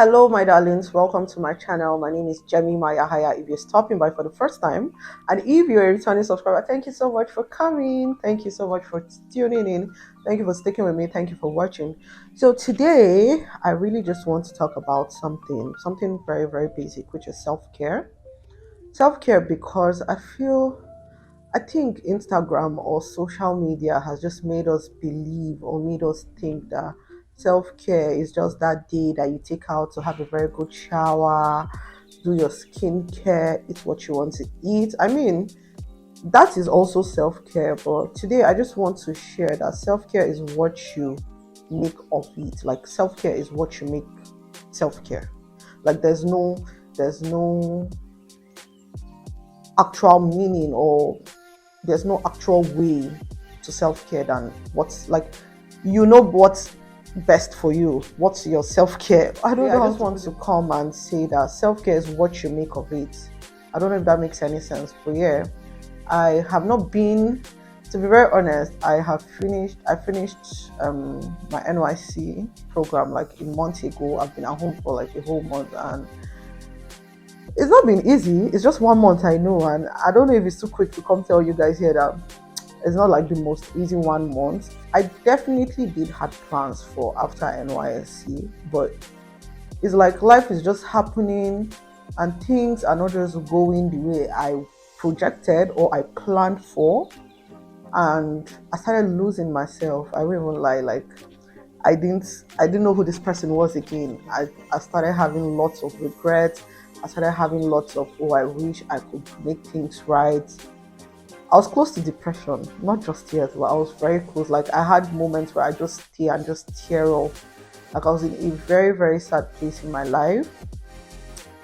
Hello, my darlings. Welcome to my channel. My name is Jemima Yahaya. If you're stopping by for the first time, and if you're a returning subscriber, thank you so much for coming. Thank you so much for tuning in. Thank you for sticking with me. Thank you for watching. So today, I really just want to talk about something very, very basic, which is self-care. Self-care because I think Instagram or social media has just made us believe or made us think that self care is just that day that you take out to have a very good shower, do your skincare, eat what you want to eat. I mean, that is also self care, but today I just want to share that self care is what you make of it. Like, self care is what you make self care. Like, there's no actual meaning, or there's no actual way to self-care than what's like, what's best for you, what's your self-care. I don't know. I just want to come and say that self-care is what you make of it. I don't know if that makes any sense, but yeah, I have not been, to be very honest, I finished my NYC program like a month ago. I've been at home for like a whole month, and it's not been easy. It's just 1 month, I know, and I don't know if it's too quick to come tell you guys here that it's not like the most easy 1 month. I definitely did had plans for after NYSC, but it's like life is just happening and things are not just going the way I projected or I planned for. And I started losing myself. I won't even lie, like I didn't know who this person was again. I started having lots of regret. I started having lots of, oh, I wish I could make things right. I was close to depression, not just yet, but I was very close. Like, I had moments where I just stay and just tear up. Like, I was in a very, very sad place in my life.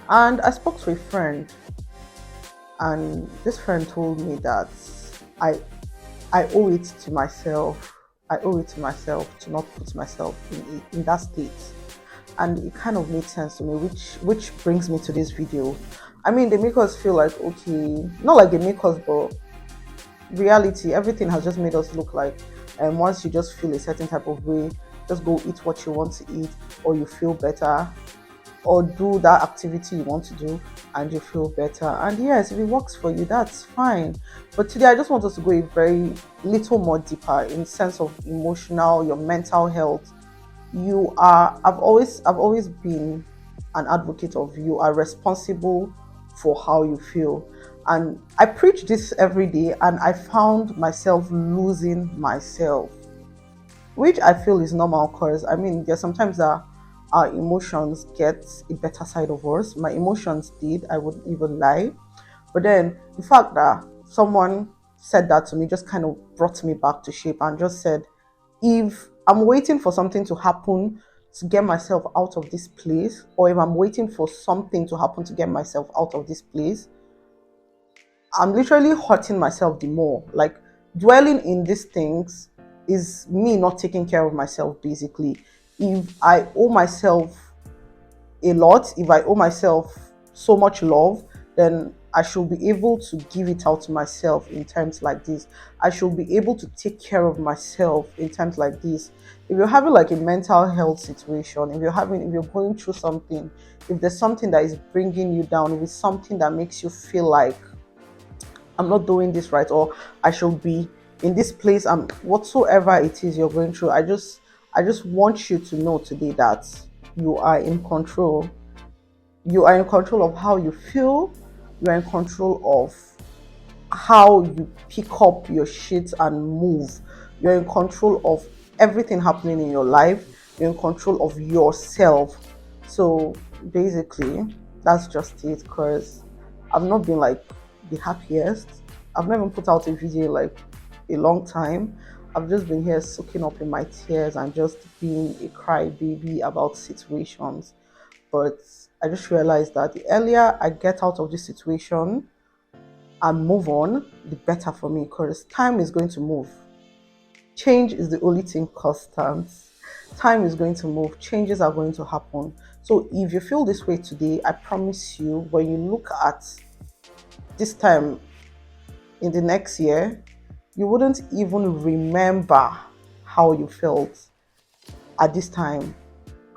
And I spoke to a friend, and this friend told me that I I owe it to myself. I owe it to myself to not put myself in that state. And it kind of made sense to me, which brings me to this video. I mean, they make us feel like, okay, not like they make us, but reality, everything has just made us look like, and once you just feel a certain type of way, just go eat what you want to eat, or you feel better, or do that activity you want to do and you feel better. And yes, if it works for you, that's fine. But today I just want us to go a very little more deeper in sense of emotional, your mental health. I've always been an advocate of, you are responsible for how you feel. And I preach this every day, and I found myself losing myself, which I feel is normal, because I mean, there's sometimes that our emotions get a better side of us. My emotions did, I wouldn't even lie. But then the fact that someone said that to me just kind of brought me back to shape and just said, if I'm waiting for something to happen to get myself out of this place, or if I'm waiting for something to happen to get myself out of this place, I'm literally hurting myself the more. Like, dwelling in these things is me not taking care of myself, basically. If I owe myself a lot, if I owe myself so much love, then I should be able to give it out to myself in times like this. I should be able to take care of myself in times like this. If you're having like a mental health situation, if you're going through something, if there's something that is bringing you down, if it's something that makes you feel like I'm not doing this right, or I should be in this place, and whatsoever it is you're going through, I just want you to know today that you are in control. You are in control of how you feel. You are in control of how you pick up your shit and move. You're in control of everything happening in your life. You're in control of yourself. So basically, that's just it. Because I've not been like the happiest. I've never put out a video like a long time. I've just been here soaking up in my tears and just being a crybaby about situations. But I just realized that the earlier I get out of this situation and move on, the better for me, because time is going to move. Change is the only thing constant. Time is going to move, changes are going to happen. So if you feel this way today, I promise you, when you look at this time in the next year, you wouldn't even remember how you felt at this time.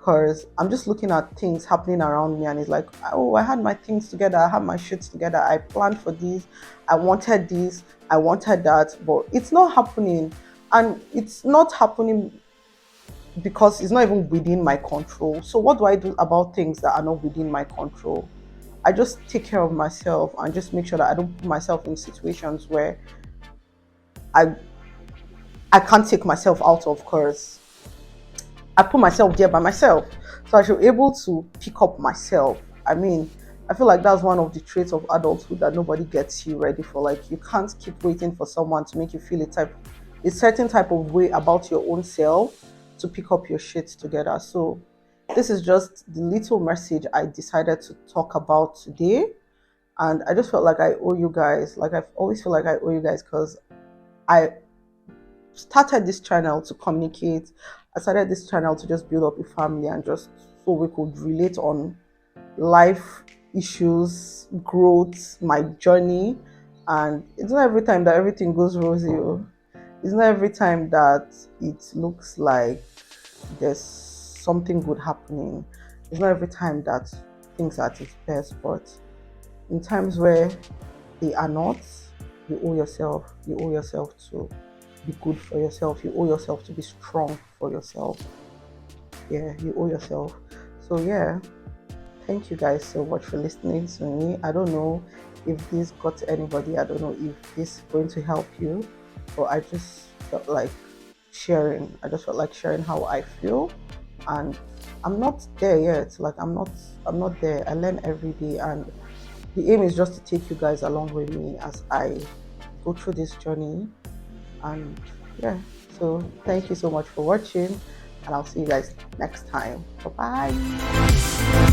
because I'm just looking at things happening around me, and it's like, oh, I had my things together, I had my shit together, I planned for this, I wanted that, but it's not happening. And it's not happening because it's not even within my control. So, what do I do about things that are not within my control? I just take care of myself and just make sure that I don't put myself in situations where I I can't take myself out of, because I put myself there by myself. So I should be able to pick up myself. I mean, I feel like that's one of the traits of adulthood that nobody gets you ready for. Like, you can't keep waiting for someone to make you feel a certain type of way about your own self to pick up your shit together. So this is just the little message I decided to talk about today. And I just felt like I owe you guys, like I've always feel like I owe you guys, because I started this channel to communicate. I started this channel to just build up a family, and just so we could relate on life issues, growth, my journey. And it's not every time that everything goes rosy. Oh. It's not every time that it looks like there's something good happening. It's not every time that things are at its best, but in times where they are not, you owe yourself to be good for yourself. You owe yourself to be strong for yourself. Yeah, you owe yourself. So yeah, thank you guys so much for listening to me. I don't know if this got to anybody. I don't know if this is going to help you, but I just felt like sharing. I just felt like sharing how I feel, and I'm not there yet. Like, I'm not there. I learn every day, and the aim is just to take you guys along with me as I go through this journey. And yeah, so thank you so much for watching, and I'll see you guys next time. Bye bye.